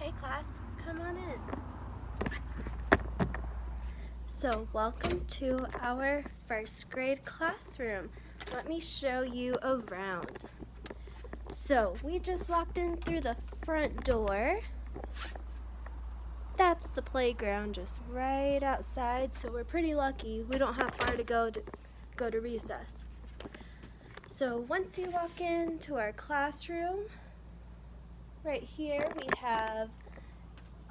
Hey class, come on in. So welcome to our first grade classroom. Let me show you around. So we just walked in through the front door. That's the playground just right outside, so we're pretty lucky. We don't have far to go to recess. So once you walk into our classroom, right here we have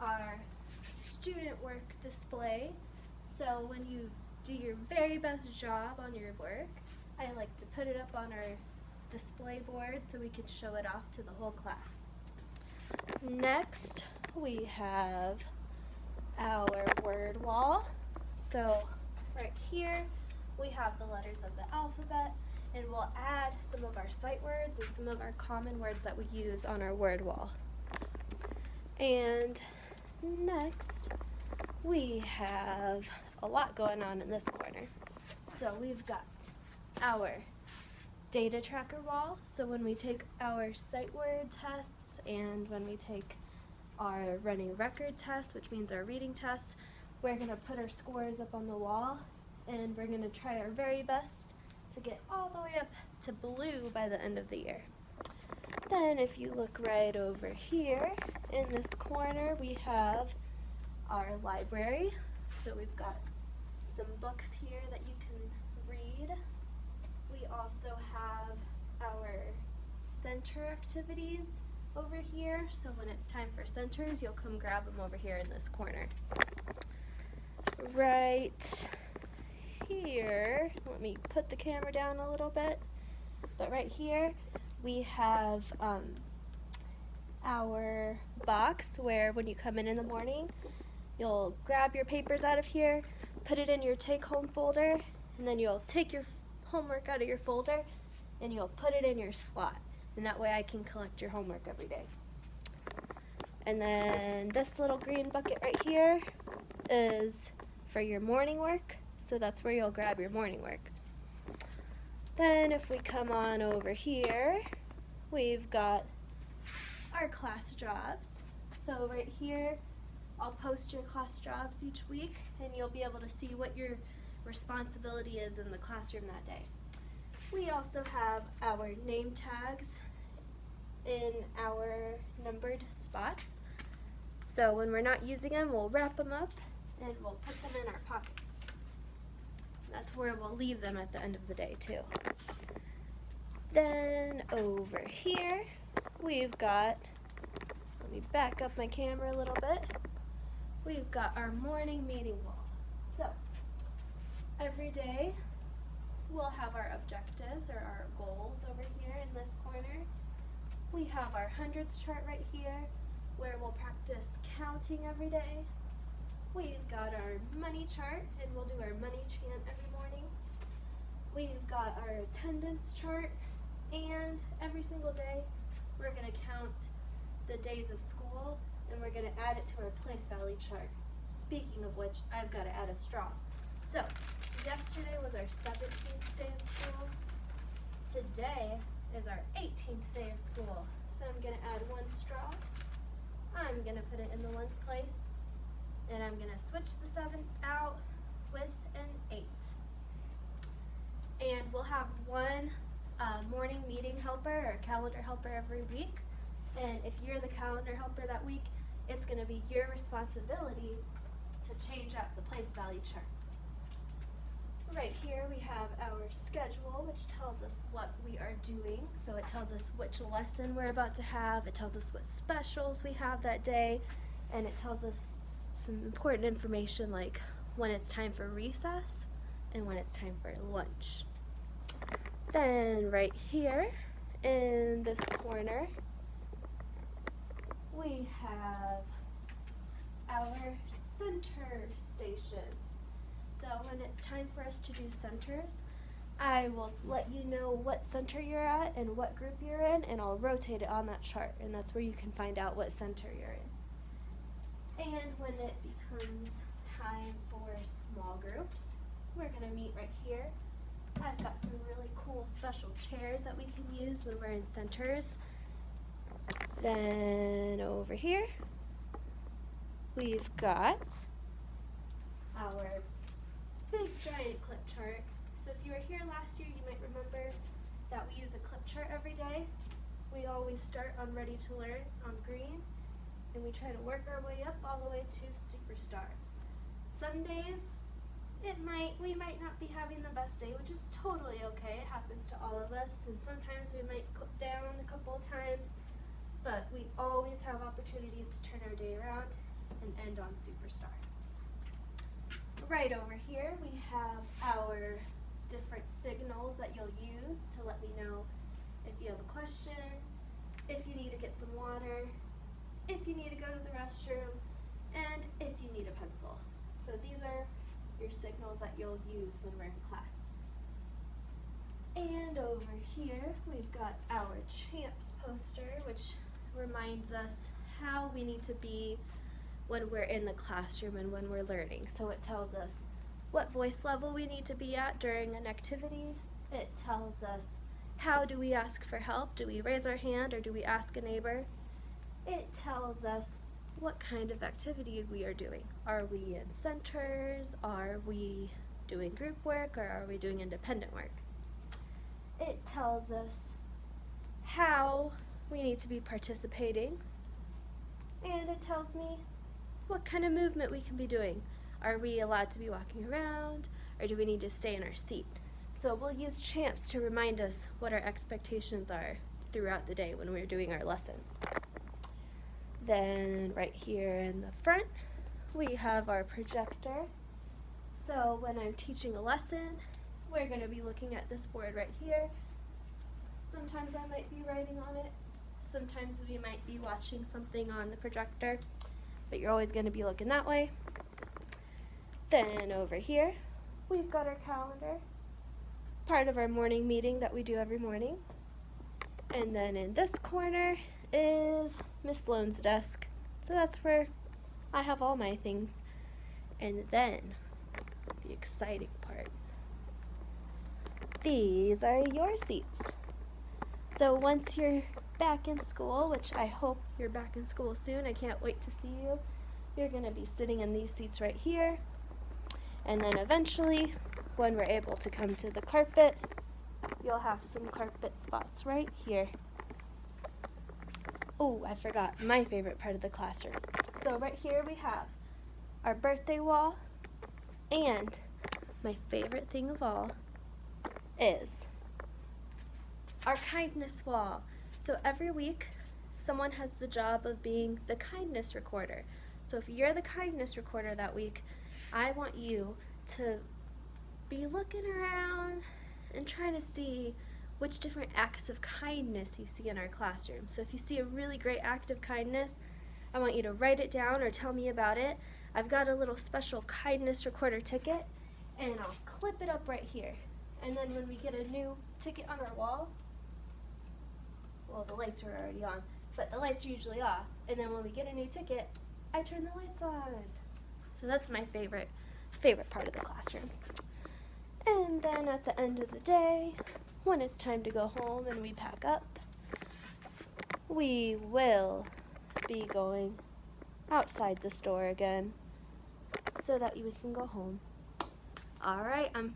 our student work display. So when you do your very best job on your work, I like to put it up on our display board so we can show it off to the whole class. Next, we have our word wall. So right here, we have the letters of the alphabet, and we'll add some of our sight words and some of our common words that we use on our word wall. And next, we have a lot going on in this corner. So we've got our data tracker wall. So when we take our sight word tests and when we take our running record test, which means our reading tests, we're going to put our scores up on the wall, and we're going to try our very best to get all the way up to blue by the end of the year. Then if you look right over here in this corner, we have our library. So we've got some books here that you can read. We also have our center activities over here. So when it's time for centers, you'll come grab them over here in this corner. Right here, let me put the camera down a little bit, but right here we have our box where when you come in the morning, you'll grab your papers out of here, put it in your take-home folder, and then you'll take your homework out of your folder and you'll put it in your slot. And that way I can collect your homework every day. And then this little green bucket right here is for your morning work. So that's where you'll grab your morning work. Then if we come on over here, we've got our class jobs. So right here, I'll post your class jobs each week, and you'll be able to see what your responsibility is in the classroom that day. We also have our name tags in our numbered spots. So when we're not using them, we'll wrap them up and we'll put them in our pockets. That's where we'll leave them at the end of the day too. Then over here, we've got, let me back up my camera a little bit. We've got our morning meeting wall. So every day we'll have our objectives or our goals over here in this corner. We have our hundreds chart right here where we'll practice counting every day. We've got our money chart, and we'll do our money chant every morning. We've got our attendance chart, and every single day we're going to count the days of school, and we're going to add it to our place value chart. Speaking of which, I've got to add a straw. So yesterday was our 17th day of school. Today is our 18th day of school. So I'm going to add one straw. I'm going to put it in the ones place. And I'm going to switch the 7th out with an 8. And we'll have one morning meeting helper or calendar helper every week. And if you're the calendar helper that week, it's going to be your responsibility to change up the place value chart. Right here we have our schedule, which tells us what we are doing. So it tells us which lesson we're about to have, it tells us what specials we have that day, and it tells us some important information like when it's time for recess and when it's time for lunch. Then right here in this corner, we have our center stations. So when it's time for us to do centers, I will let you know what center you're at and what group you're in, and I'll rotate it on that chart, and that's where you can find out what center you're in. And when it becomes time for small groups, we're going to meet right here. I've got some really cool special chairs that we can use when we're in centers. Then over here, we've got our big giant clip chart. So if you were here last year, you might remember that we use a clip chart every day. We always start on Ready to Learn on green, and we try to work our way up all the way to Superstar. Some days, we might not be having the best day, which is totally okay. It happens to all of us, and sometimes we might clip down a couple of times, but we always have opportunities to turn our day around and end on Superstar. Right over here, we have our different signals that you'll use to let me know if you have a question, if you need to get some water, if you need to go to the restroom, and if you need a pencil. So these are your signals that you'll use when we're in class. And over here, we've got our champs poster, which reminds us how we need to be when we're in the classroom and when we're learning. So it tells us what voice level we need to be at during an activity. It tells us how do we ask for help? Do we raise our hand or do we ask a neighbor? It tells us what kind of activity we are doing. Are we in centers? Are we doing group work, or are we doing independent work? It tells us how we need to be participating, and it tells me what kind of movement we can be doing. Are we allowed to be walking around, or do we need to stay in our seat? So we'll use champs to remind us what our expectations are throughout the day when we're doing our lessons. Then right here in the front, we have our projector. So when I'm teaching a lesson, we're going to be looking at this board right here. Sometimes I might be writing on it. Sometimes we might be watching something on the projector, but you're always going to be looking that way. Then over here, we've got our calendar, part of our morning meeting that we do every morning. And then in this corner is Miss Sloan's desk. So that's where I have all my things. And then the exciting part. These are your seats. So once you're back in school, which I hope you're back in school soon, I can't wait to see you, you're going to be sitting in these seats right here. And then eventually, when we're able to come to the carpet, you'll have some carpet spots right here. Oh, I forgot my favorite part of the classroom. So right here we have our birthday wall, and my favorite thing of all is our kindness wall. So every week, someone has the job of being the kindness recorder. So if you're the kindness recorder that week, I want you to be looking around and trying to see which different acts of kindness you see in our classroom. So if you see a really great act of kindness, I want you to write it down or tell me about it. I've got a little special kindness recorder ticket, and I'll clip it up right here. And then when we get a new ticket on our wall, well, the lights are already on, but the lights are usually off. And then when we get a new ticket, I turn the lights on. So that's my favorite part of the classroom. And then at the end of the day, when it's time to go home and we pack up, we will be going outside the store again so that we can go home. Alright, I'm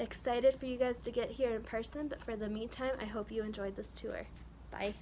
excited for you guys to get here in person, but for the meantime, I hope you enjoyed this tour. Bye.